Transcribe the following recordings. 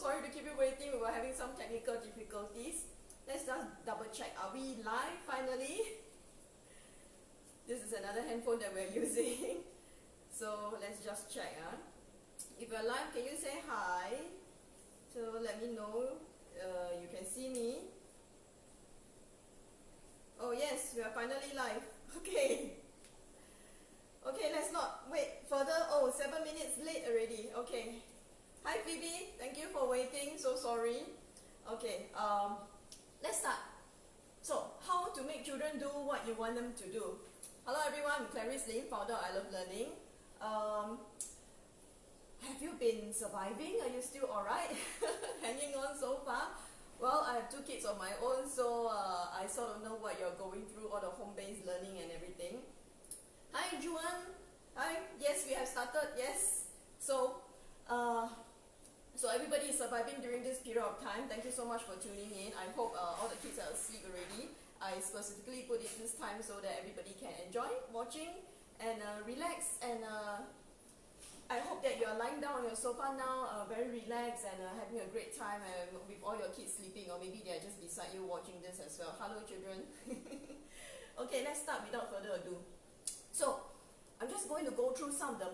sorry to keep you waiting. We were having some technical difficulties. Let's just double check. Are we live finally? This is another handphone that we're using. So let's just check. If you're live, can you say hi? So let me know you can see me. Oh yes, we are finally live. Okay. Okay, let's not wait further. Oh, 7 minutes late already. Okay. Hi Phoebe, thank you for waiting. So sorry. Okay, let's start. So, how to make children do what you want them to do? Hello everyone, I'm Clarice Lim, founder of I Love Learning. Have you been surviving? Are you still alright? Hanging on so far? Well, I have 2 kids of my own, so I sort of know what you're going through, all the home-based learning and everything. Hi Juan. Hi. Yes, we have started. Yes. So everybody is surviving during this period of time. Thank you so much for tuning in. I hope all the kids are asleep already. I specifically put it this time so that everybody can enjoy watching and relax. And I hope that you are lying down on your sofa now, very relaxed and having a great time with all your kids sleeping, or maybe they are just beside you watching this as well. Hello children. Okay, let's start without further ado. So, I'm just going to go through some of the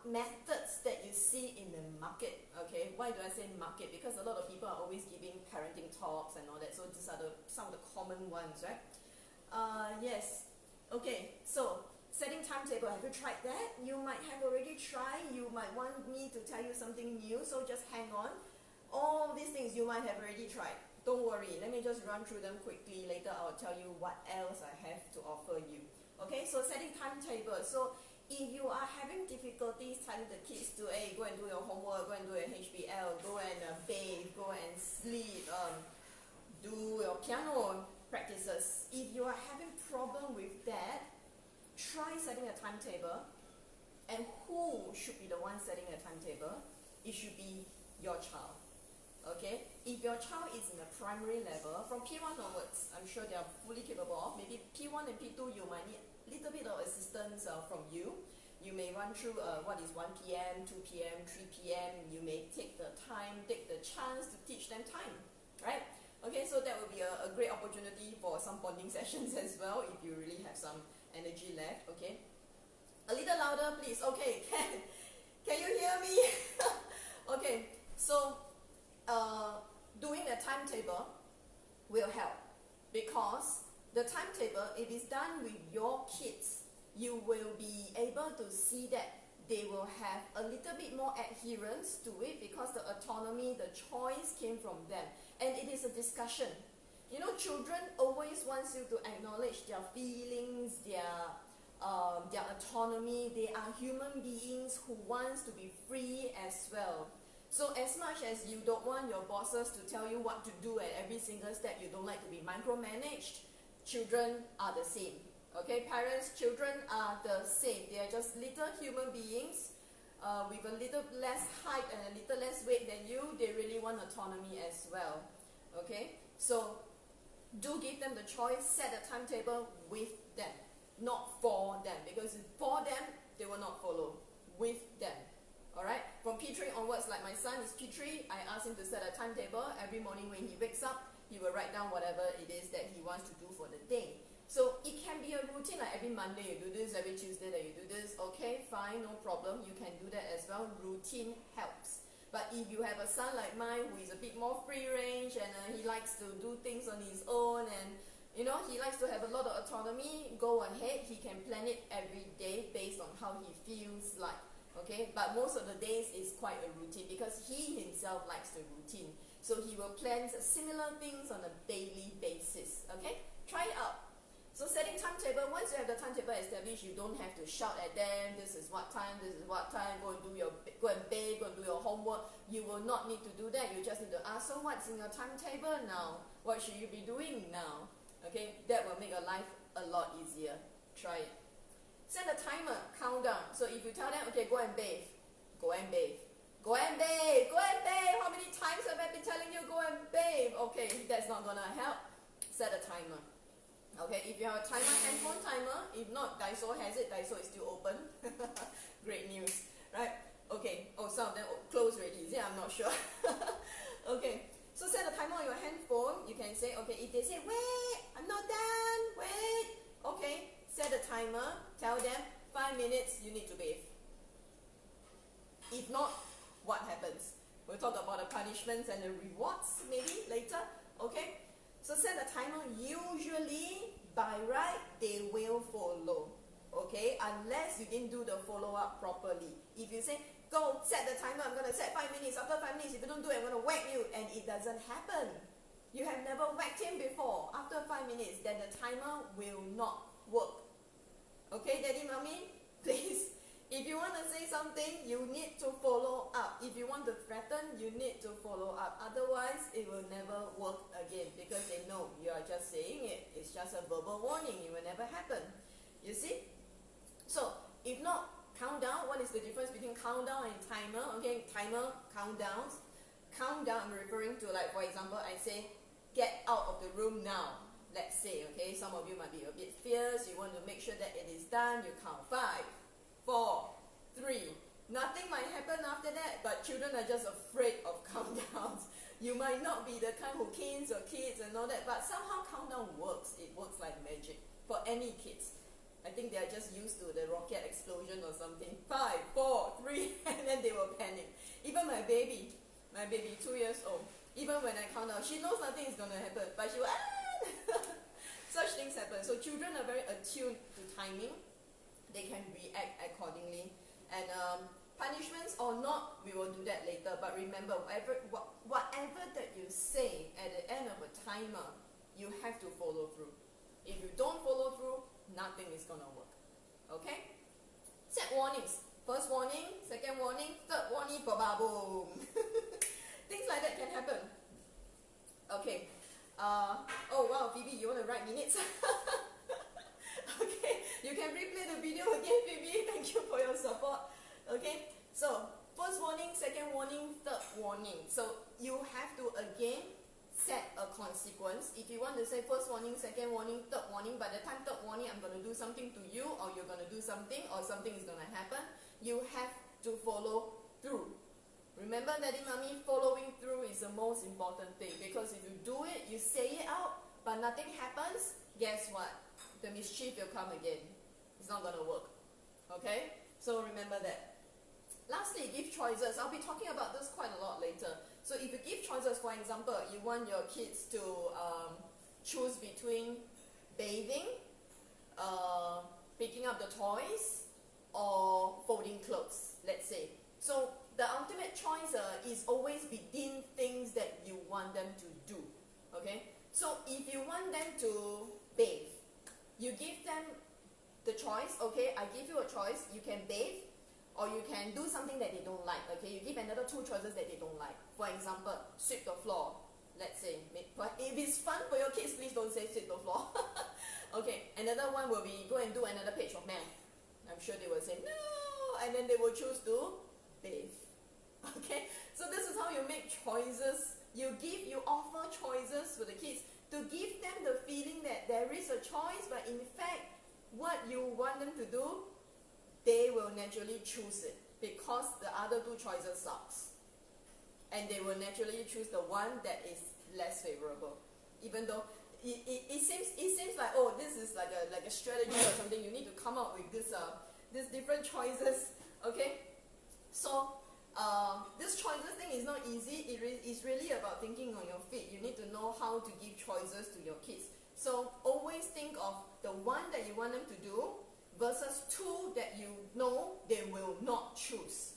methods that you see in the market. Okay, why do I say market? Because a lot of people are always giving parenting talks and all that. So these are some of the common ones, right? Yes. Okay. So setting timetable. Have you tried that? You might have already tried. You might want me to tell you something new. So just hang on. All these things you might have already tried. Don't worry. Let me just run through them quickly. Later I'll tell you what else I have to offer you. Okay, so setting timetable. So if you are having difficulties telling the kids to go and do your homework, go and do your HBL, go and bathe, go and sleep, do your piano practices. If you are having problem with that, try setting a timetable. And who should be the one setting a timetable? It should be your child. Okay, if your child is in the primary level, from P1 onwards, I'm sure they are fully capable of. Maybe P1 and P2, you might need a little bit of assistance from you. You may run through what is 1 p.m., 2 p.m., 3 p.m. You may take the time, take the chance to teach them time, right? Okay, so that will be a great opportunity for some bonding sessions as well, if you really have some energy left, okay? A little louder, please. Okay, can you hear me? Okay, so doing a timetable will help, because the timetable, if it's done with your kids, you will be able to see that they will have a little bit more adherence to it, because the autonomy, the choice came from them, and it is a discussion. You know, children always want you to acknowledge their feelings, their autonomy. They are human beings who wants to be free as well. So as much as you don't want your bosses to tell you what to do at every single step, you don't like to be micromanaged, children are the same. Okay, parents, children are the same. They are just little human beings with a little less height and a little less weight than you. They really want autonomy as well. Okay, so do give them the choice, set a timetable with them, not for them, because for them, they will not follow. With them. Alright, from P3 onwards, like my son is P3, I ask him to set a timetable. Every morning when he wakes up, he will write down whatever it is that he wants to do for the day. So it can be a routine, like every Monday you do this, every Tuesday that you do this. Okay, fine, no problem, you can do that as well. Routine helps. But if you have a son like mine who is a bit more free range and he likes to do things on his own, and you know, he likes to have a lot of autonomy, go ahead, he can plan it every day based on how he feels like. Okay, but most of the days is quite a routine, because he himself likes the routine. So he will plan similar things on a daily basis. Okay, try it out. So setting timetable, once you have the timetable established, you don't have to shout at them, this is what time, go and bathe, go and do your homework. You will not need to do that. You just need to ask, so what's in your timetable now? What should you be doing now? Okay, that will make your life a lot easier. Try it. Set a timer, countdown. So if you tell them, okay, go and bathe, go and bathe, go and bathe, go and bathe. How many times have I been telling you go and bathe? Okay, that's not gonna help. Set a timer. Okay, if you have a timer, handphone timer. If not, Daiso has it. Daiso is still open. Great news, right? Okay. Oh, some of them closed already. Is it? I'm not sure. We'll talk about the punishments and the rewards maybe later. Okay? So set a timer. Usually, by right, they will follow. Okay? Unless you didn't do the follow-up properly. If you say, go set the timer, I'm going to set 5 minutes. After 5 minutes, if you don't do it, I'm going to whack you. And it doesn't happen. You have never whacked him before. After 5 minutes, then the timer will not work. Okay, Daddy, Mommy? Please. If you want to say something, you need to follow up. If you want to threaten, you need to follow up. Otherwise, it will never work again because they know you are just saying it. It's just a verbal warning. It will never happen. You see? So, if not, countdown. What is the difference between countdown and timer? Okay, timer, countdowns. Countdown, I'm referring to, like, for example, I say, get out of the room now. Let's say, okay, some of you might be a bit fierce. You want to make sure that it is done. You count 5, 4, 3. Nothing might happen after that, but children are just afraid of countdowns. You might not be the kind who canes your kids and all that, but somehow countdown works. It works like magic for any kids. I think they are just used to the rocket explosion or something. 5, 4, 3, and then they will panic. Even my baby, 2 years old, even when I count down, she knows nothing is going to happen, but she will, such things happen. So children are very attuned to timing. They can react accordingly. And punishments or not, we will do that later. But remember, whatever that you say at the end of a timer, you have to follow through. If you don't follow through, nothing is going to work. Okay? Set warnings. First warning, second warning, third warning, ba-ba-boom. Things like that can happen. Okay. Oh wow, Phoebe, you want to write minutes? Okay, you can replay the video again, Phoebe. Thank you for your support. Okay, so first warning, second warning, third warning. So you have to again set a consequence. If you want to say first warning, second warning, third warning, by the time third warning, I'm going to do something to you, or you're going to do something, or something is going to happen, you have to follow through. Remember, Daddy, Mommy, following through is the most important thing, because if you do it, you say it out, but nothing happens, guess what? The mischief will come again. It's not going to work. Okay? So remember that. Lastly, give choices. I'll be talking about this quite a lot later. So if you give choices, for example, you want your kids to choose between bathing, picking up the toys, or folding clothes, let's say. So the ultimate choice is always within things that you want them to do. Okay? So if you want them to bathe, you give them the choice. Okay, I give you a choice. You can bathe, or you can do something that they don't like. Okay, you give another 2 choices that they don't like. For example, sweep the floor. Let's say, but if it's fun for your kids, please don't say sweep the floor. Okay, another one will be go and do another page of math. I'm sure they will say no, and then they will choose to bathe. Okay, so this is how you make choices. You offer choices for the kids to give them the feeling that there is a choice, but in fact, what you want them to do, they will naturally choose it, because the other 2 choices sucks. And they will naturally choose the one that is less favorable. Even though it seems like, oh, this is like a strategy or something, you need to come up with these different choices. Okay? So this choices thing is not easy. It's really about thinking on your feet. You need to know how to give choices to your kids. So always think of the one that you want them to do versus 2 that you know they will not choose.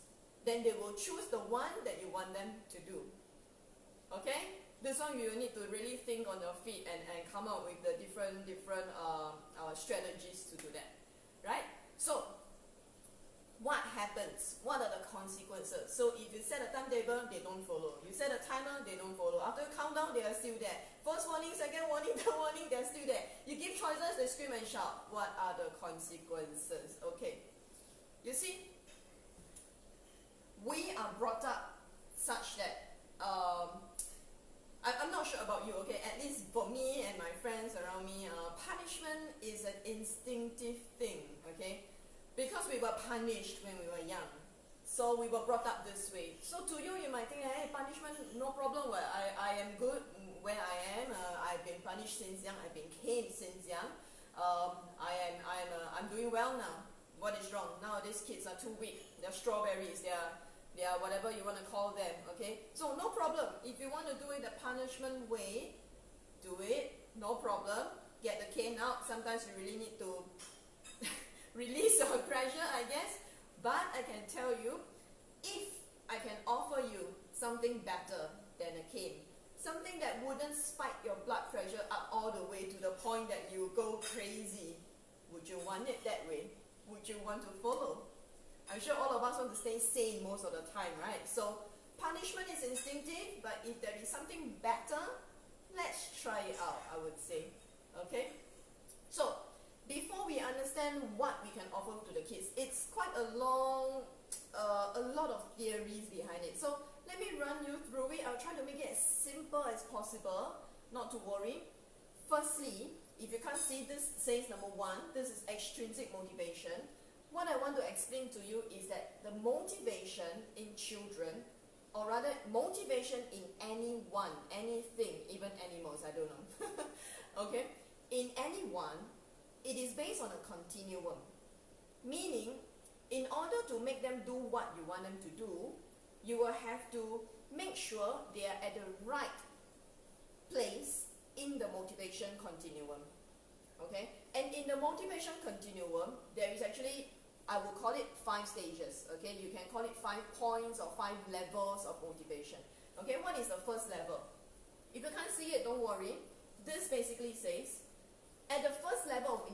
Then they will choose the one that you want them to do. Okay? This one you need to really think on your feet and come up with the different strategies to do that. Right? So what happens? What are the consequences? So if you set a timetable, they don't follow. You set a timer, they don't follow. After you count down, they are still there. First warning, second warning, third warning, they're still there. You give choices, they scream and shout. What are the consequences? Okay. You see, we are brought up such that, I'm not sure about you, okay? At least for me and my friends around me, punishment is an instinctive thing, okay? Because we were punished when we were young. So we were brought up this way. So to you, you might think, hey, punishment, no problem. Well, I am good where I am. I've been punished since young. I've been caned since young. I'm doing well now. What is wrong? Nowadays kids are too weak. They're strawberries. They yeah, whatever you want to call them, okay? So no problem. If you want to do it the punishment way, do it, no problem. Get the cane out. Sometimes you really need to release your pressure, I guess. But I can tell you, if I can offer you something better than a cane, something that wouldn't spike your blood pressure up all the way to the point that you go crazy, would you want it that way? Would you want to follow? I'm sure all of us want to stay sane most of the time, right? So punishment is instinctive, but if there is something better, let's try it out, I would say. Okay? So before we understand what we can offer to the kids, it's quite a long, a lot of theories behind it. So let me run you through it. I'll try to make it as simple as possible, not to worry. Firstly, if you can't see, this says number 1, this is extrinsic motivation. What I want to explain to you is that the motivation in children, or rather motivation in anyone, anything, even animals, I don't know, okay, in anyone, it is based on a continuum. Meaning, in order to make them do what you want them to do, you will have to make sure they are at the right place in the motivation continuum. Okay? And in the motivation continuum, there is actually, I will call it 5 stages. Okay? You can call it 5 points or 5 levels of motivation. Okay? What is the first level? If you can't see it, don't worry. This basically says, at the first level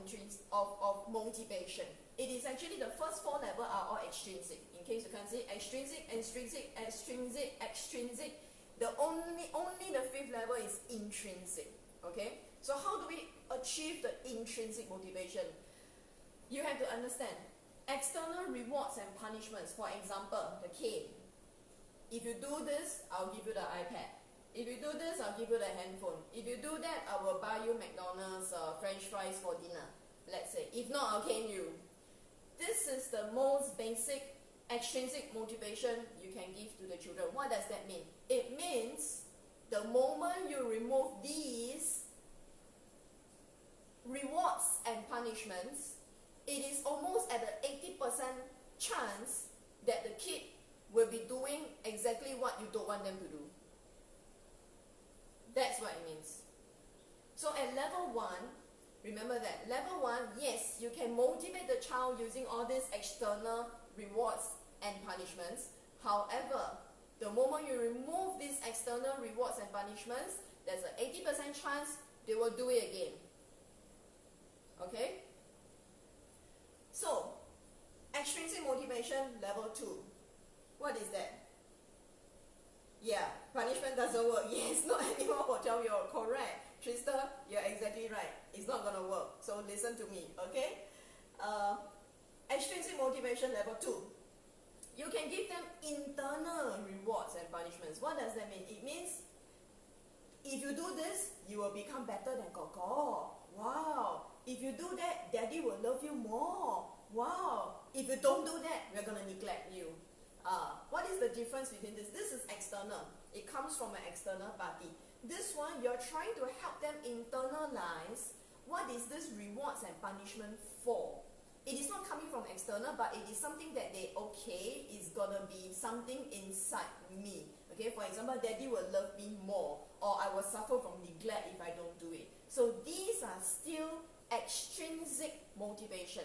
of motivation, it is actually the first 4 levels are all extrinsic. In case you can't see, extrinsic, extrinsic, extrinsic, extrinsic. The only the 5th level is intrinsic. Okay? So how do we achieve the intrinsic motivation? You have to understand external rewards and punishments. For example, the cane. If you do this, I'll give you the iPad. If you do this, I'll give you the handphone. If you do that, I will buy you McDonald's French fries for dinner. Let's say. If not, I'll cane you. This is the most basic extrinsic motivation you can give to the children. What does that mean? It means the moment you remove these rewards and punishments, it is almost at an 80% chance that the kid will be doing exactly what you don't want them to do. That's what it means. So at level 1, remember that, level 1, yes, you can motivate the child using all these external rewards and punishments. However, the moment you remove these external rewards and punishments, there's an 80% chance they will do it again. Okay? So, extrinsic motivation, level 2. What is that? Yeah, punishment doesn't work. Yes, not anyone will tell you you're correct. Trista, you're exactly right. It's not going to work. So listen to me, okay? Extrinsic motivation level 2. You can give them internal rewards and punishments. What does that mean? It means if you do this, you will become better than Koko. Wow. If you do that, Daddy will love you more. Wow. If you don't do that, we're going to neglect you. What is the difference between this? This is external. It comes from an external party. This one, you're trying to help them internalize what is this rewards and punishment for. It is not coming from external, but it is something that they, okay, is gonna be something inside me. Okay, for example, Daddy will love me more, or I will suffer from neglect if I don't do it. So these are still extrinsic motivation.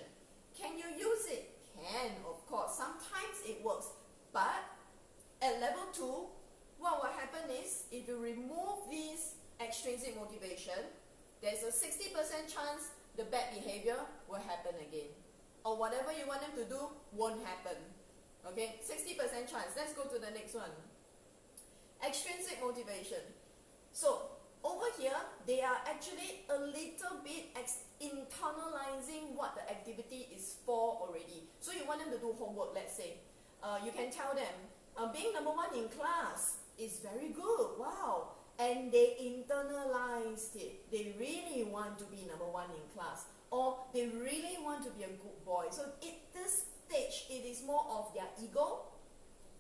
Can you use it? Can, of course. Sometimes it works. But at level 2, what will happen is, if you remove this extrinsic motivation, there's a 60% chance the bad behavior will happen again. Or whatever you want them to do won't happen. Okay, 60% chance. Let's go to the next one. Extrinsic motivation. So, over here, they are actually a little bit internalizing what the activity is for already. So you want them to do homework, let's say. You can tell them, being number 1 in class is very good, wow. And they internalized it. They really want to be number 1 in class. Or they really want to be a good boy. So at this stage, it is more of their ego.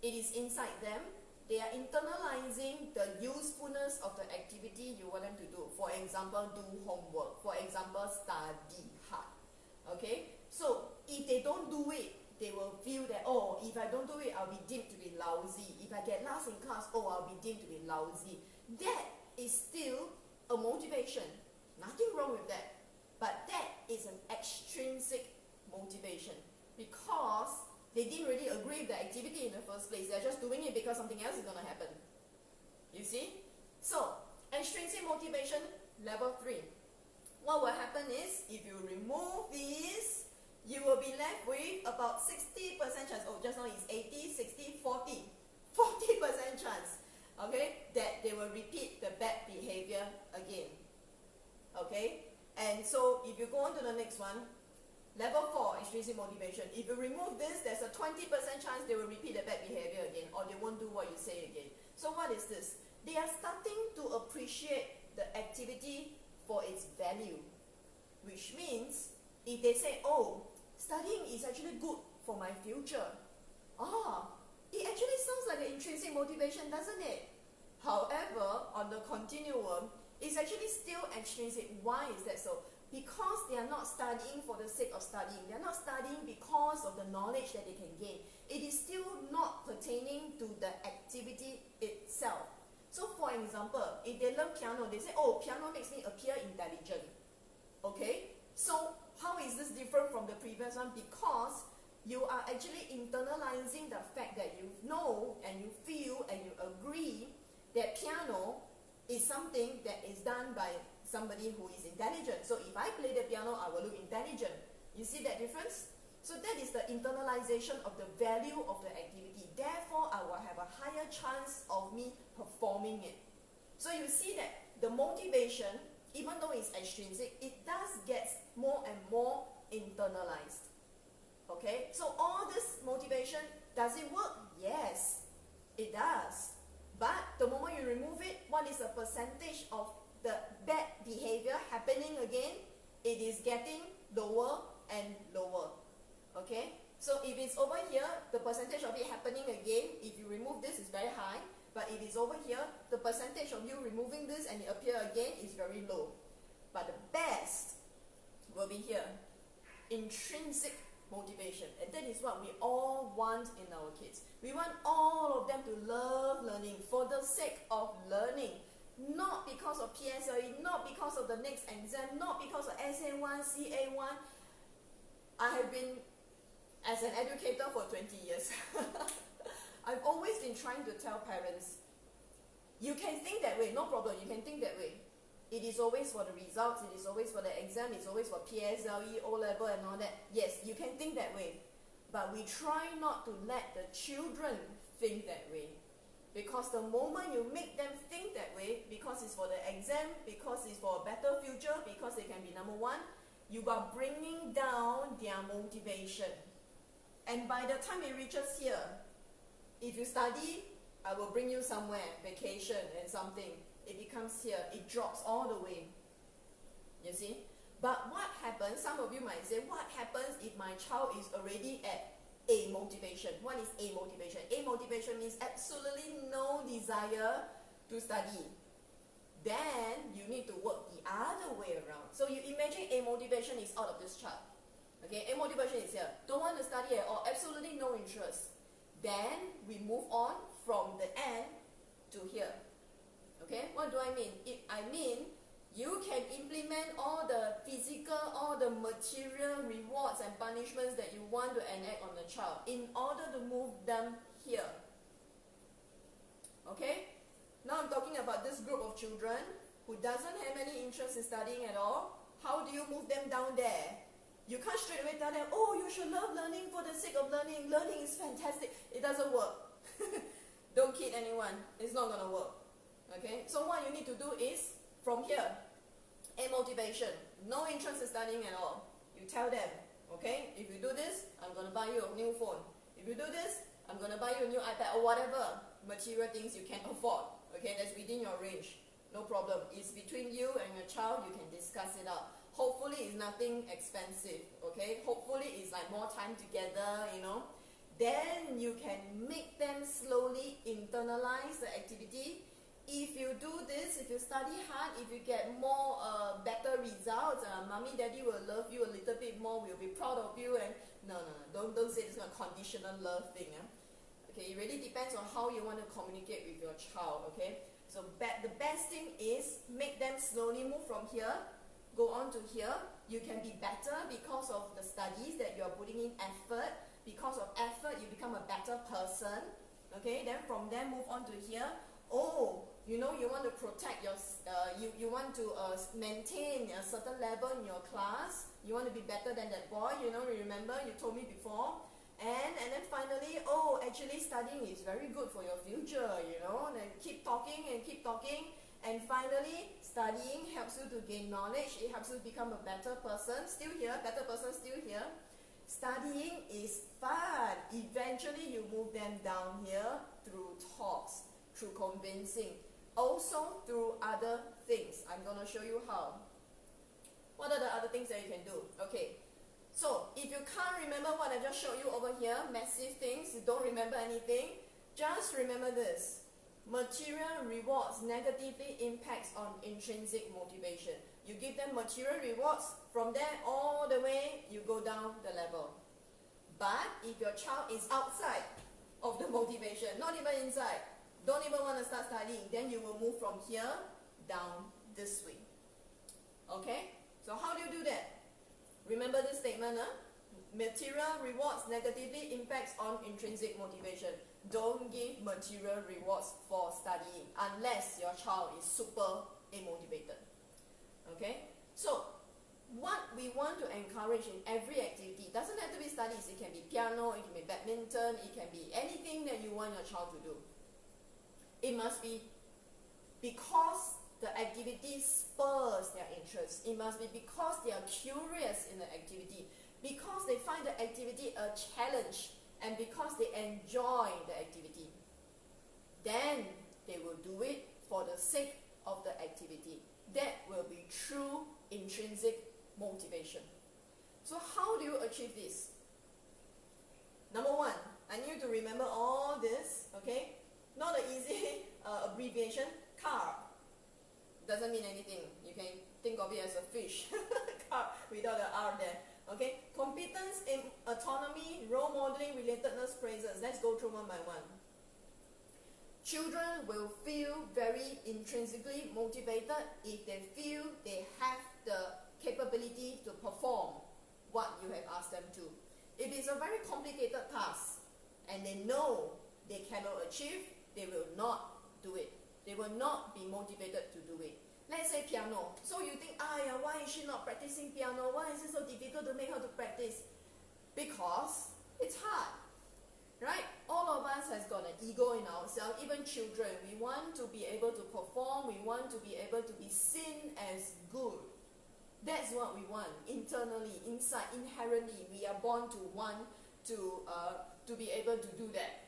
It is inside them. They are internalizing the usefulness of the activity you want them to do. For example, do homework. For example, study hard. Okay? So if they don't do it, they will feel that, oh, if I don't do it, I'll be deemed to be lousy. If I get last in class, oh, I'll be deemed to be lousy. That is still a motivation. Nothing wrong with that. But that is an extrinsic motivation because they didn't really agree with the activity in the first place. They're just doing it because something else is going to happen. You see? So, extrinsic motivation, level 3. What will happen is, if you remove this, you will be left with about 60% chance. Oh, just now it's 80, 60, 40. 40% chance, okay, that they will repeat the bad behavior again. Okay? And so, if you go on to the next one, level 4, extrinsic motivation. If you remove this, there's a 20% chance they will repeat the bad behavior again, or they won't do what you say again. So what is this? They are starting to appreciate the activity for its value, which means if they say, oh, studying is actually good for my future, it actually sounds like an intrinsic motivation, doesn't it? However, on the continuum, it's actually still extrinsic. Why is that so? Because they are not studying for the sake of studying. They are not studying because of the knowledge that they can gain. It is still not pertaining to the activity itself. So for example, if they learn piano, they say, oh, piano makes me appear intelligent. Okay? So how is this different from the previous one? Because you are actually internalizing the fact that you know and you feel and you agree that piano is something that is done by somebody who is intelligent. So if I play the piano, I will look intelligent. You see that difference? So that is the internalization of the value of the activity. Therefore, I will have a higher chance of me performing it. So you see that the motivation, even though it's extrinsic, it does get more and more internalized. Okay? So all this motivation, does it work? Yes, it does. But the moment you remove it, what is the percentage of the bad behavior happening again? It is getting lower and lower. Okay? So if it's over here, the percentage of it happening again, if you remove this, is very high. But if it's over here, the percentage of you removing this and it appear again is very low. But the best will be here. Intrinsic motivation. And that is what we all want in our kids. We want all of them to love learning for the sake of learning. Not because of PSLE, not because of the next exam, not because of SA1, CA1. I have been as an educator for 20 years. I've always been trying to tell parents, you can think that way, no problem, you can think that way. It is always for the results, it is always for the exam, it's always for PSLE, O-level and all that. Yes, you can think that way. But we try not to let the children think that way. Because the moment you make them think that way, because it's for the exam, because it's for a better future, because they can be number one, you are bringing down their motivation. And by the time it reaches here, if you study, I will bring you somewhere, vacation and something. It becomes here, it drops all the way. You see? But what happens, some of you might say, what happens if my child is already at A motivation? What is A motivation? A motivation means absolutely no desire to study. Then you need to work the other way around. So you imagine A motivation is out of this chart. Okay, A motivation is here. Don't want to study at all, absolutely no interest. Then we move on from the end to here. Okay, what do I mean? I mean, you can implement all the physical, all the material rewards and punishments that you want to enact on the child in order to move them here. Okay? Now I'm talking about this group of children who doesn't have any interest in studying at all. How do you move them down there? You can't straight away tell them, oh, you should love learning for the sake of learning. Learning is fantastic. It doesn't work. Don't kid anyone. It's not going to work. Okay? So what you need to do is, from here, A motivation, no interest in studying at all. You tell them, okay, if you do this, I'm going to buy you a new phone. If you do this, I'm going to buy you a new iPad or whatever material things you can afford. Okay, that's within your range. No problem. It's between you and your child. You can discuss it out. Hopefully it's nothing expensive. Okay, hopefully it's like more time together, you know. Then you can make them slowly internalize the activity. If you do this, if you study hard, if you get more better results, mommy, daddy will love you a little bit more, will be proud of you, and No. Don't say this kind of conditional love thing. Okay, it really depends on how you want to communicate with your child. Okay, so the best thing is make them slowly move from here, go on to here. You can be better because of the studies that you are putting in effort. Because of effort, you become a better person. Okay, then from there move on to here. Oh, you know, you want to protect your, you want to maintain a certain level in your class. You want to be better than that boy. You know, remember you told me before. And then finally, oh, actually studying is very good for your future. You know, then keep talking and keep talking. And finally, studying helps you to gain knowledge. It helps you to become a better person. Still here, better person still here. Studying is fun. Eventually, you move them down here through talks, through convincing, also through other things. I'm going to show you how. What are the other things that you can do? Okay, so if you can't remember what I just showed you over here, massive things, you don't remember anything, just remember this. Material rewards negatively impacts on intrinsic motivation. You give them material rewards, from there all the way you go down the level. But if your child is outside of the motivation, not even inside, don't even want to start studying, then you will move from here down this way. Okay? So how do you do that? Remember this statement, material rewards negatively impacts on intrinsic motivation. Don't give material rewards for studying unless your child is super motivated. Okay? So what we want to encourage in every activity, doesn't have to be studies, it can be piano, it can be badminton, it can be anything that you want your child to do. It must be because the activity spurs their interest. It must be because they are curious in the activity, because they find the activity a challenge, and because they enjoy the activity. Then they will do it for the sake of the activity. That will be true intrinsic motivation. So how do you achieve this? Number one, I need you to remember all this, okay? Not an easy abbreviation, CAR. Doesn't mean anything. You can think of it as a fish. CAR without the R there. Okay? Competence in autonomy, role modeling, relatedness, phrases. Let's go through one by one. Children will feel very intrinsically motivated if they feel they have the capability to perform what you have asked them to. If it's a very complicated task and they know they cannot achieve, they will not do it. They will not be motivated to do it. Let's say piano. So you think, why is she not practicing piano? Why is it so difficult to make her to practice? Because it's hard. Right? All of us has got an ego in ourselves, even children. We want to be able to perform, we want to be able to be seen as good. That's what we want, internally, inside, inherently. We are born to want to be able to do that.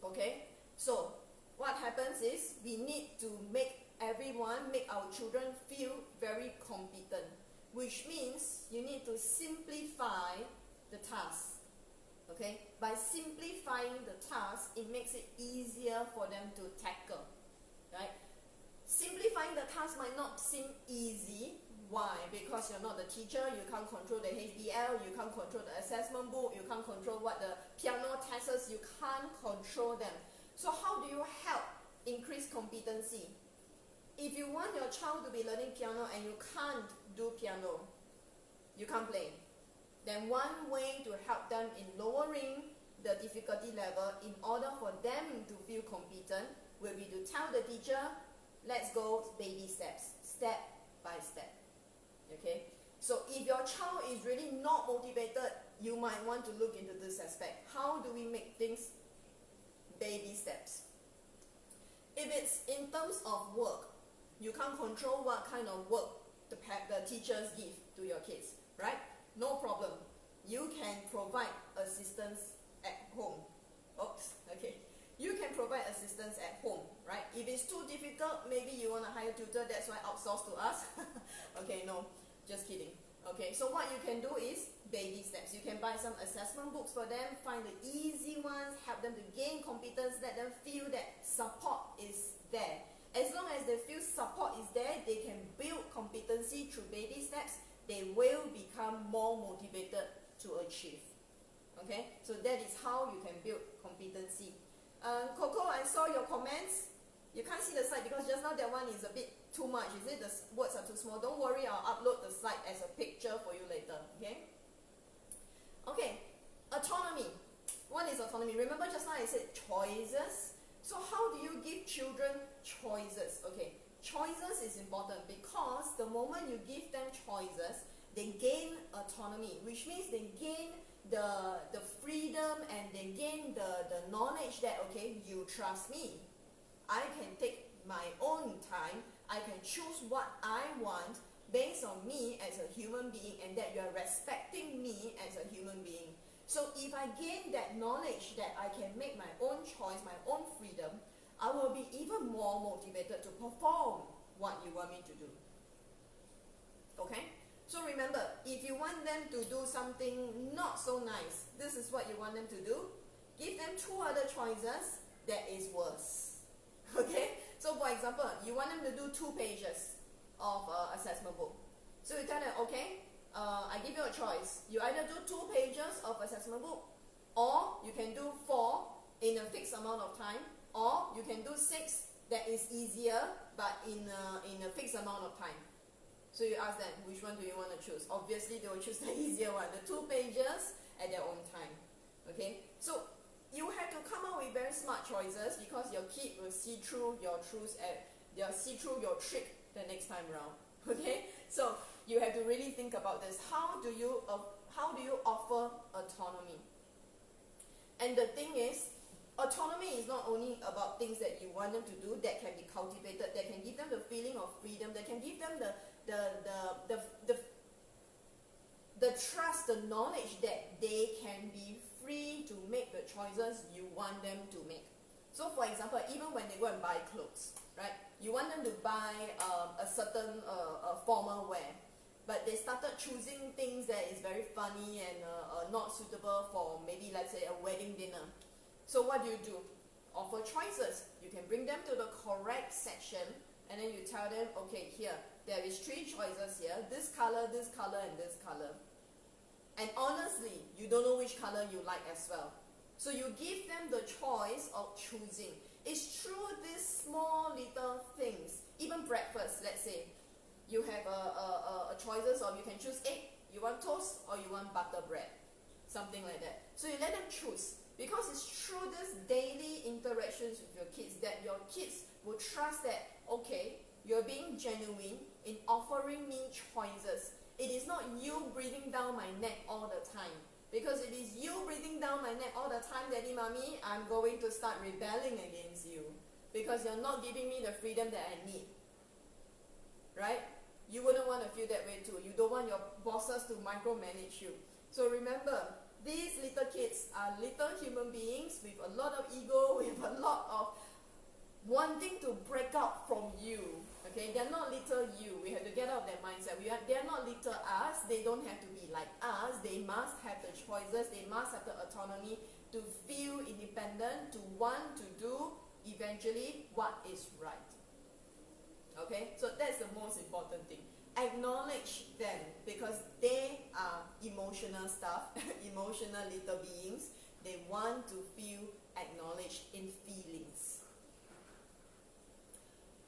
Okay? So, what happens is, we need to make our children feel very competent. Which means, you need to simplify the task. Okay? By simplifying the task, it makes it easier for them to tackle. Right? Simplifying the task might not seem easy. Why? Because you're not the teacher, you can't control the HDL, you can't control the assessment book, you can't control what the piano tests, you can't control them. So how do you help increase competency? If you want your child to be learning piano and you can't do piano, you can't play, then one way to help them in lowering the difficulty level in order for them to feel competent will be to tell the teacher, let's go baby steps, step by step. Okay? So if your child is really not motivated, you might want to look into this aspect. How do we make things baby steps? If it's in terms of work, you can't control what kind of work the teachers give to your kids, right? No problem. You can provide assistance at home. Oops, okay. You can provide assistance at home, right? If it's too difficult, maybe you want to hire a tutor, that's why outsource to us. Okay, no, just kidding. Okay, so what you can do is baby steps. You can buy some assessment books for them, find the easy ones, help them to gain competence, let them feel that support is there. As long as they feel support is there, they can build competency through baby steps, they will become more motivated to achieve. Coco, I saw your comments. You can't see the slide because just now that one is a bit too much. Is it? The words are too small. Don't worry, I'll upload the slide as a picture for you later. Okay? Okay, autonomy. What is autonomy? Remember just now I said choices. So how do you give children choices? Okay, choices is important because the moment you give them choices, they gain autonomy, which means they gain the freedom and they gain the knowledge that, okay, you trust me. I can take my own time. I can choose what I want based on me as a human being, and that you are respecting me as a human being. So if I gain that knowledge that I can make my own choice, my own freedom, I will be even more motivated to perform what you want me to do. Okay? So remember, if you want them to do something not so nice, this is what you want them to do. Give them two other choices that is worse. Okay? So for example, you want them to do 2 pages of assessment book. So you tell them, okay, I give you a choice. You either do 2 pages of assessment book, or you can do 4 in a fixed amount of time, or you can do 6 that is easier but in a fixed amount of time. So you ask them, which one do you want to choose? Obviously they will choose the easier one, the 2 pages at their own time. Okay? So you have to come up with very smart choices because your kid will see through your truths they'll see through your trick the next time around. Okay? So you have to really think about this. How do you offer autonomy? And the thing is, autonomy is not only about things that you want them to do that can be cultivated, that can give them the feeling of freedom, that can give them the trust, the knowledge that they can be free to make the choices you want them to make. So for example, even when they go and buy clothes, right? You want them to buy a certain formal wear, but they started choosing things that is very funny and not suitable for maybe, let's say, a wedding dinner. So what do? Offer choices. You can bring them to the correct section, and then you tell them, okay, here, there is 3 choices here, this color, and this color. And honestly, you don't know which color you like as well. So you give them the choice of choosing. It's through these small little things. Even breakfast, let's say, you have a choices of, you can choose egg, you want toast, or you want butter bread, something like that. So you let them choose, because it's through these daily interactions with your kids that your kids will trust that, okay, you're being genuine in offering me choices. It is not you breathing down my neck all the time. Because if it's you breathing down my neck all the time, Daddy, Mommy, I'm going to start rebelling against you. Because you're not giving me the freedom that I need. Right? You wouldn't want to feel that way too. You don't want your bosses to micromanage you. So remember, these little kids are little human beings with a lot of ego, with a lot of wanting to break out from you. Okay, they're not little you. We have to get out of that mindset. They're not little us. They don't have to be like us. They must have the choices. They must have the autonomy to feel independent, to want to do eventually what is right. Okay, so that's the most important thing. Acknowledge them, because they are emotional stuff, emotional little beings. They want to feel acknowledged in feelings.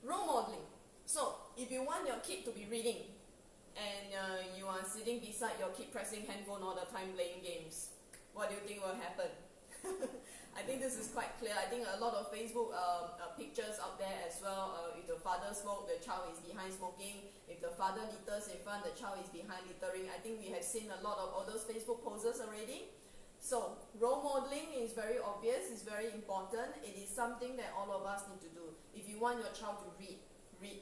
Role modeling. So, if you want your kid to be reading, and you are sitting beside your kid pressing handphone all the time playing games, what do you think will happen? I think this is quite clear. I think a lot of Facebook pictures out there as well. If the father smokes, the child is behind smoking. If the father litters in front, the child is behind littering. I think we have seen a lot of all those Facebook poses already. So, role modeling is very obvious, it's very important. It is something that all of us need to do. If you want your child to read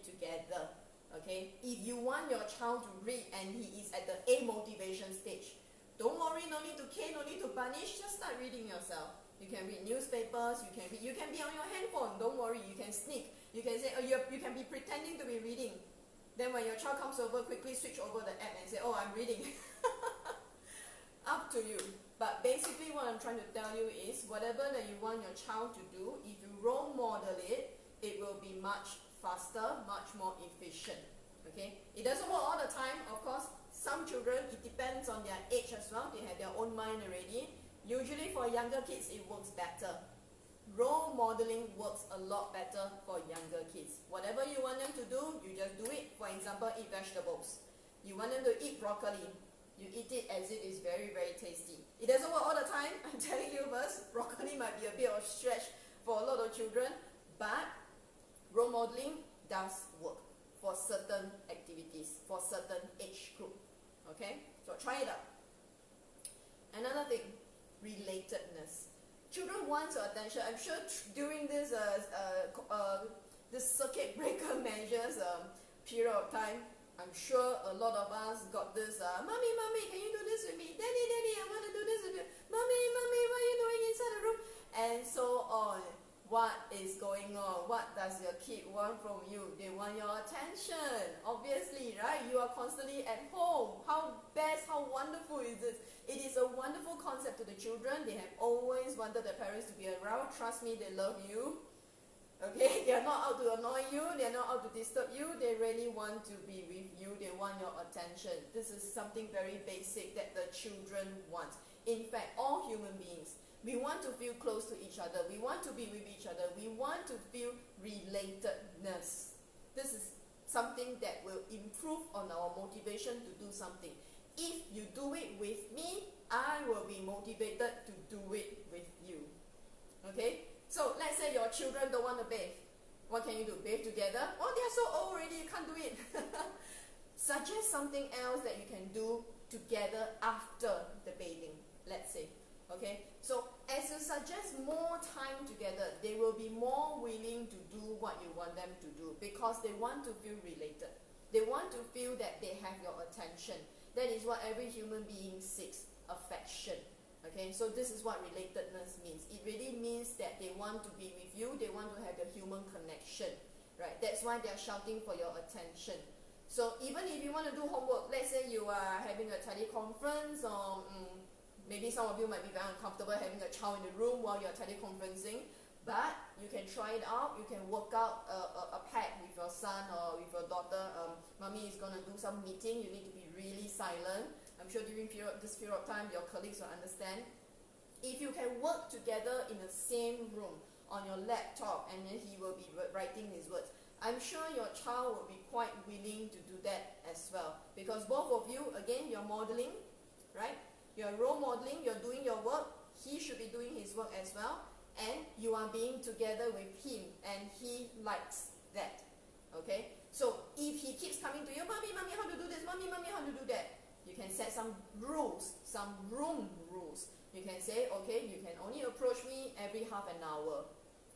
together. Okay? If you want your child to read and he is at the A motivation stage, don't worry, no need to cane, no need to punish, just start reading yourself. You can read newspapers, you can be on your handphone, don't worry, you can sneak. You can say, you can be pretending to be reading. Then when your child comes over, quickly switch over the app and say, oh, I'm reading. Up to you. But basically what I'm trying to tell you is, whatever that you want your child to do, if you role model it, it will be much faster, much more efficient. Okay? It doesn't work all the time, of course. Some children, it depends on their age as well. They have their own mind already. Usually for younger kids, it works better. Role role modeling works a lot better for younger kids. Whatever you want them to do, you just do it. For example, eat vegetables. You want them to eat broccoli. You eat it as it is very, very tasty. It doesn't work all the time. I'm telling you first, broccoli might be a bit of a stretch for a lot of children, but role modeling does work for certain activities, for certain age group. Okay, so try it out. Another thing, relatedness. Children want your attention. I'm sure during this this circuit breaker measures period of time, I'm sure a lot of us got this, mommy, can you do this with me? Daddy, I want to do this with you. Mommy, what are you doing inside the room? And so on. What is going on? What does your kid want from you? They want your attention. Obviously, right? You are constantly at home. How best, how wonderful is this? It is a wonderful concept to the children. They have always wanted their parents to be around. Trust me, they love you. Okay, they are not out to annoy you, they are not out to disturb you, they really want to be with you, they want your attention. This is something very basic that the children want. In fact, all human beings, we want to feel close to each other, we want to be with each other, we want to feel relatedness. This is something that will improve on our motivation to do something. If you do it with me, I will be motivated to do it with you. Okay? So let's say your children don't want to bathe. What can you do? Bathe together? Oh, they're so old already, you can't do it. Suggest something else that you can do together after the bathing, let's say. Okay? So as you suggest more time together, they will be more willing to do what you want them to do because they want to feel related. They want to feel that they have your attention. That is what every human being seeks, affection. Okay, so this is what relatedness means. It really means that they want to be with you, they want to have the human connection, right? That's why they're shouting for your attention. So even if you want to do homework, let's say you are having a teleconference, or maybe some of you might be very uncomfortable having a child in the room while you're teleconferencing, but you can try it out. You can work out a pact with your son or with your daughter. Mommy is going to do some meeting, you need to be really silent. I'm sure during this period of time, your colleagues will understand. If you can work together in the same room on your laptop and then he will be writing his words, I'm sure your child will be quite willing to do that as well. Because both of you, again, you're modeling, right? You're role modeling, you're doing your work, he should be doing his work as well, and you are being together with him and he likes that. Okay? So if he keeps coming to you, mommy, how to do this, mommy, how to do that, you can set some rules, some room rules. You can say, okay, you can only approach me every half an hour.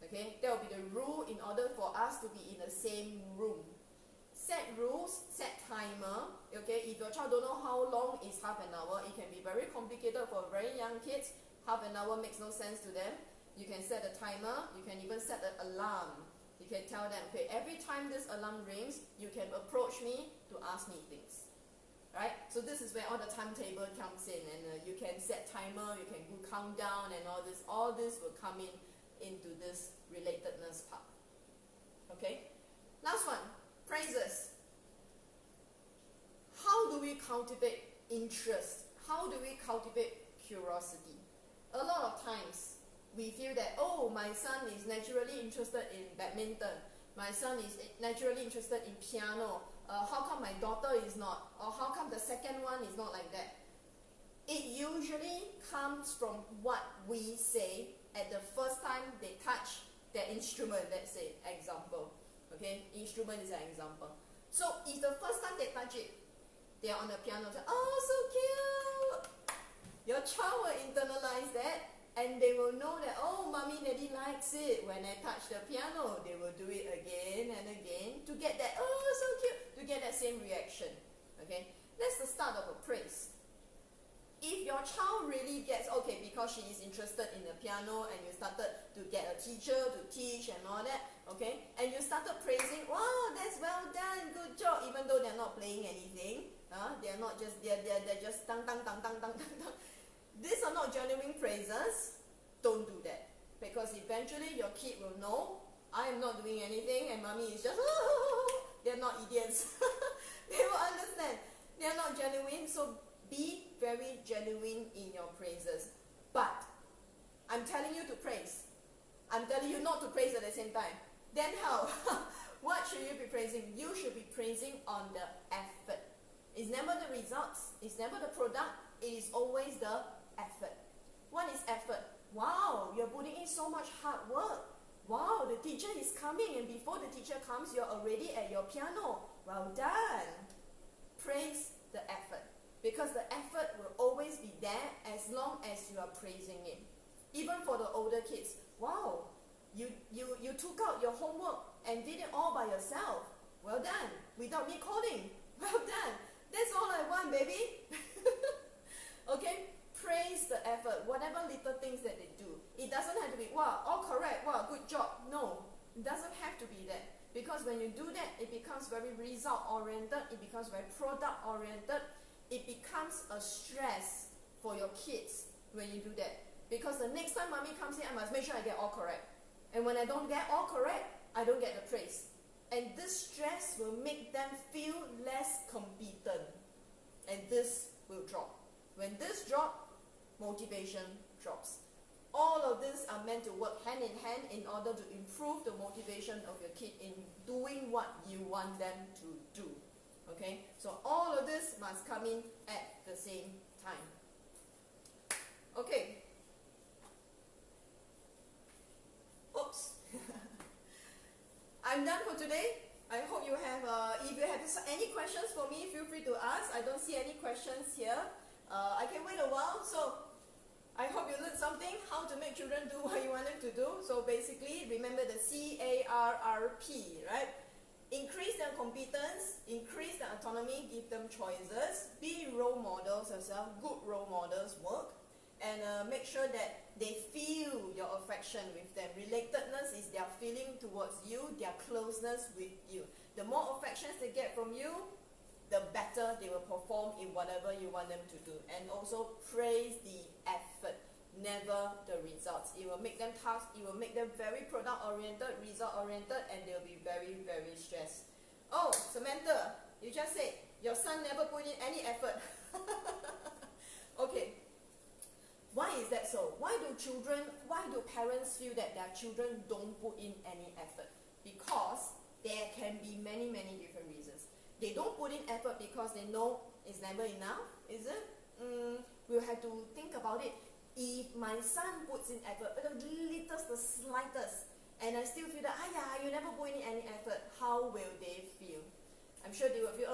Okay, that will be the rule in order for us to be in the same room. Set rules, set timer. Okay, if your child don't know how long is half an hour, it can be very complicated for very young kids. Half an hour makes no sense to them. You can set a timer. You can even set an alarm. You can tell them, okay, every time this alarm rings, you can approach me to ask me things. Right? So this is where all the timetable comes in, and you can set timer, you can do countdown and all this. All this will come into this relatedness part. Okay? Last one, praises. How do we cultivate interest? How do we cultivate curiosity? A lot of times we feel that, oh, my son is naturally interested in badminton. My son is naturally interested in piano. How come my daughter is not? Or how come the second one is not like that? It usually comes from what we say at the first time they touch their instrument, let's say, example. Okay, instrument is an example. So if the first time they touch it, they are on the piano, say, oh, so cute! Your child will internalize that, and they will know that, oh, mommy, daddy likes it. When I touch the piano, they will do it again and again to get that, oh, so cute, to get that same reaction. Okay, that's the start of a praise. If your child really gets, okay, because she is interested in the piano and you started to get a teacher to teach and all that, okay, and you started praising, wow, that's well done, good job, even though they're not playing anything, they're not just, they're just tang, tang, tang, tang, tang, tang, tang. These are not genuine praises. Don't do that, because eventually your kid will know, I am not doing anything and mommy is just, oh, they're not idiots. They will understand. They're not genuine, so be very genuine in your praises. But I'm telling you to praise. I'm telling you not to praise at the same time. Then how? What should you be praising? You should be praising on the effort. It's never the results. It's never the product. It is always the effort. What is effort? Wow, you're putting in so much hard work. Wow, the teacher is coming, and before the teacher comes, you're already at your piano. Well done. Praise the effort, because the effort will always be there as long as you are praising it. Even for the older kids, wow, you took out your homework and did it all by yourself. Well done, without me calling. Well done. That's all I want, baby. Okay, praise the effort, whatever little things that they do. It doesn't have to be, wow, all correct, wow, good job. No, it doesn't have to be that. Because when you do that, it becomes very result-oriented, it becomes very product-oriented, it becomes a stress for your kids when you do that. Because the next time mommy comes in, I must make sure I get all correct. And when I don't get all correct, I don't get the praise. And this stress will make them feel less competent. And this will drop. When this drops, motivation drops. All of this are meant to work hand in hand in order to improve the motivation of your kid in doing what you want them to do. Okay? So all of this must come in at the same time. Okay. Oops. I'm done for today. I hope you have, if you have any questions for me, feel free to ask. I don't see any questions here. I can wait a while. So I hope you learned something, how to make children do what you want them to do. So basically, remember the CARRP, right? Increase their competence, increase their autonomy, give them choices, be role models yourself, good role models work, and make sure that they feel your affection with them. Relatedness is their feeling towards you, their closeness with you. The more affections they get from you, the better they will perform in whatever you want them to do. And also praise the effort, never the results. It will make them tough, it will make them very product-oriented, result-oriented, and they'll be very, very stressed. Oh, Samantha, you just said your son never put in any effort. Okay. Why is that so? Why do parents feel that their children don't put in any effort? Because there can be many, many different reasons. They don't put in effort because they know it's never enough, is it? We'll have to think about it. If my son puts in effort, the littlest, the slightest, and I still feel that, you never put in any effort, how will they feel? I'm sure they will feel,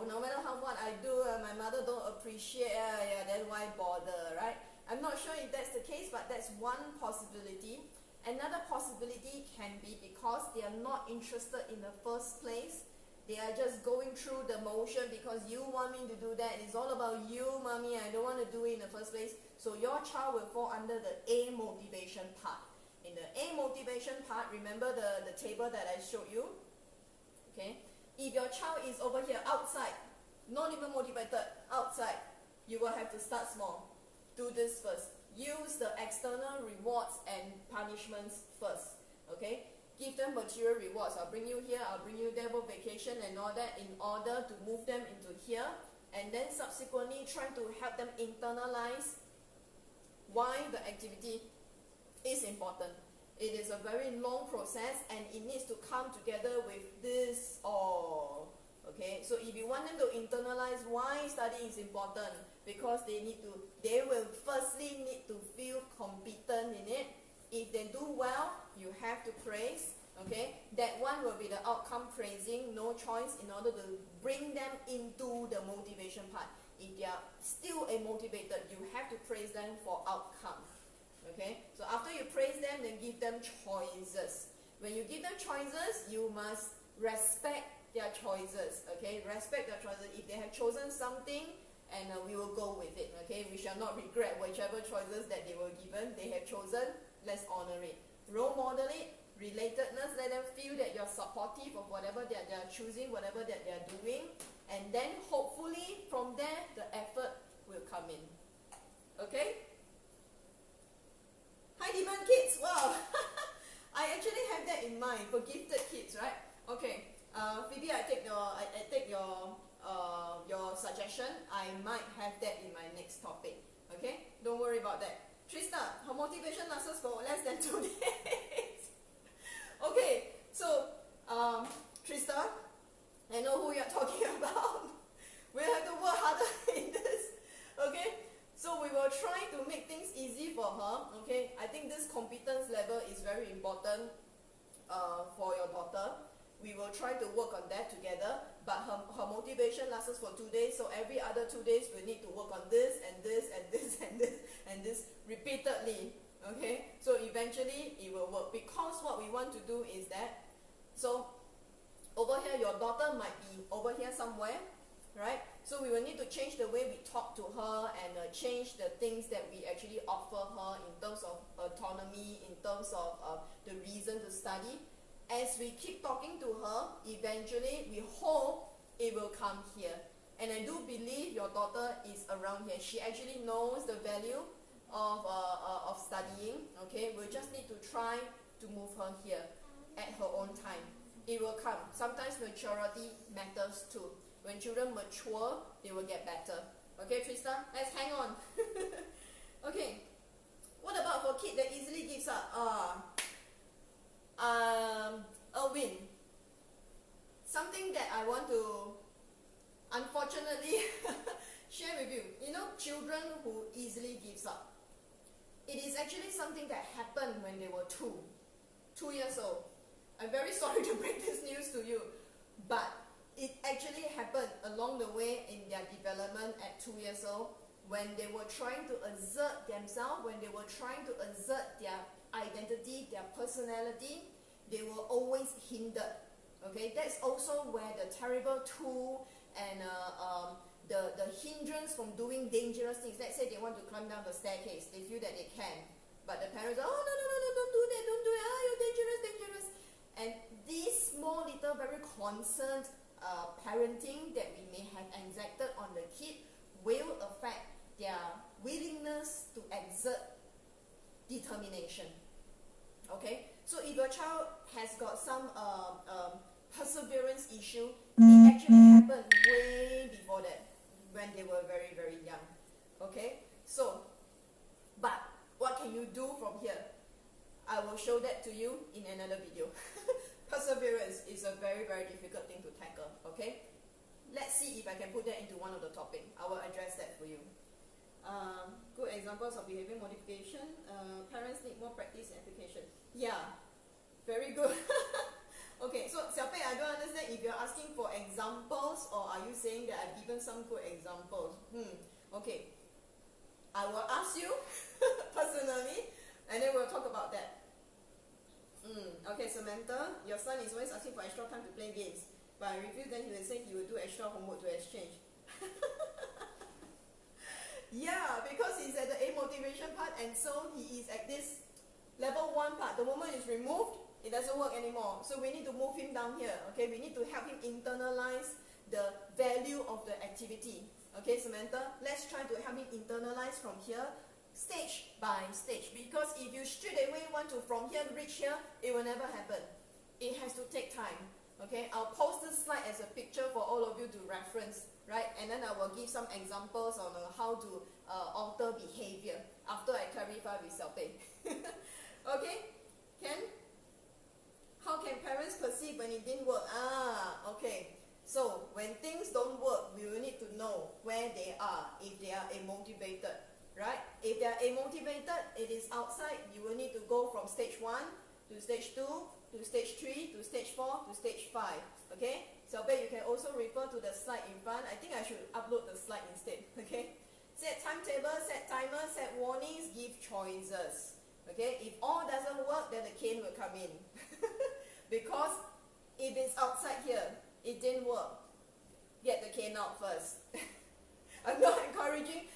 no matter how much I do, my mother don't appreciate, then why bother, right? I'm not sure if that's the case, but that's one possibility. Another possibility can be because they are not interested in the first place. They are just going through the motion because you want me to do that. It's all about you, mommy. I don't want to do it in the first place. So your child will fall under the A motivation part. In the A motivation part, remember the table that I showed you? Okay. If your child is over here outside, not even motivated, outside, you will have to start small. Do this first. Use the external rewards and punishments first. Okay. Give them material rewards. I'll bring you here, I'll bring you there for vacation and all that in order to move them into here. And then subsequently try to help them internalize why the activity is important. It is a very long process and it needs to come together with this all. Okay, so if you want them to internalize why studying is important, because they will firstly need to feel competent in it. If they do well, you have to praise. Okay, that one will be the outcome praising, no choice, in order to bring them into the motivation part. If they are still unmotivated, you have to praise them for outcome. Okay, so after you praise them, then give them choices. When you give them choices, you must respect their choices. Okay, respect their choices. If they have chosen something, and we will go with it. Okay, we shall not regret whichever choices that they were given. They have chosen. Let's honor it. Role model it. Relatedness. Let them feel that you're supportive of whatever that they are choosing, whatever that they are doing, and then hopefully from there the effort will come in. Okay. High demand kids. Wow. I actually have that in mind for gifted kids, right? Okay. Phoebe, I take your suggestion. I might have that in my next topic. Okay. Don't worry about that. Trista, her motivation lasts for less than 2 days. Okay, so Trista, I know who you're talking about. We have to work harder in this. Okay, so we will try to make things easy for her. Okay, I think this competence level is very important for your daughter. We will try to work on that together, but her motivation lasts for 2 days, so every other 2 days we need to work on this and this and this and this and this repeatedly. Okay, so eventually it will work, because what we want to do is that, so over here your daughter might be over here somewhere, right? So we will need to change the way we talk to her and change the things that we actually offer her in terms of autonomy, in terms of the reason to study. As we keep talking to her, eventually we hope it will come here. And I do believe your daughter is around here. She actually knows the value of studying. Okay, we'll just need to try to move her here at her own time. It will come. Sometimes maturity matters too. When children mature, they will get better. Okay, Trista, let's hang on. Okay, what about for kid that easily gives up? A win. Something that I want to, unfortunately, share with you. You know, children who easily gives up. It is actually something that happened when they were 2 years old. I'm very sorry to break this news to you, but it actually happened along the way in their development at 2 years old, when they were trying to assert themselves, when they were trying to assert their identity, their personality, they were always hindered. Okay, that's also where the terrible tool and the hindrance from doing dangerous things. Let's say they want to climb down the staircase, they feel that they can, but the parents are, oh no, don't do that, you're dangerous. And this small little very concerned parenting that we may have exacted on the kid will affect their willingness to exert determination. Okay, so if your child has got some perseverance issue, it actually happened way before that, when they were very, very young. Okay, so, but what can you do from here? I will show that to you in another video. Perseverance is a very, very difficult thing to tackle. Okay, let's see if I can put that into one of the topics. I will address that for you. Good examples of behavior modification. Parents need more practice and application. Yeah, very good. Okay, so Xiaopei, I don't understand if you're asking for examples, or are you saying that I've given some good examples? Okay, I will ask you personally, and then we'll talk about that. Okay, Samantha, your son is always asking for extra time to play games, but I refuse, then he will say he will do extra homework to exchange. Yeah, because he's at the A motivation part, and so he is at this level 1 part. The moment it's removed, it doesn't work anymore. So we need to move him down here. Okay, we need to help him internalize the value of the activity. Okay, Samantha, let's try to help him internalize from here, stage by stage. Because if you straight away want to from here reach here, it will never happen. It has to take time. Okay, I'll post this slide as a picture for all of you to reference, right? And then I will give some examples on how to alter behavior after I clarify with Xiaopei. Okay, Ken? How can parents perceive when it didn't work? Okay. So when things don't work, we will need to know where they are, if they are amotivated, right? If they are amotivated, it is outside, you will need to go from stage 1 to stage 2, to stage 3, to stage 4, to stage 5. Okay? So I bet you can also refer to the slide in front. I think I should upload the slide instead. Okay? Set timetable, set timer, set warnings, give choices. Okay? If all doesn't work, then the cane will come in. Because if it's outside here, it didn't work, get the cane out first. I'm not encouraging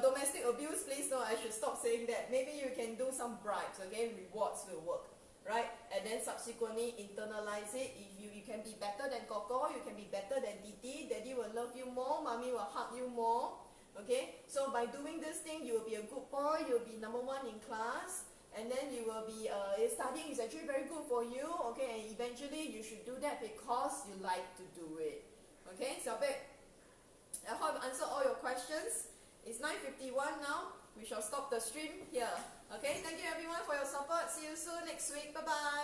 domestic abuse, please no, I should stop saying that. Maybe you can do some bribes, okay? Rewards will work, right? And then subsequently internalize it. If you can be better than Coco, you can be better than Didi, Daddy will love you more, Mommy will hug you more, okay? So by doing this thing, you will be a good boy, you'll be number 1 in class, and then you will be, studying is actually very good for you, okay? And eventually you should do that because you like to do it, okay? So I hope I've answered all your questions. It's 9:51 now. We shall stop the stream here. Okay, thank you everyone for your support. See you soon next week. Bye bye.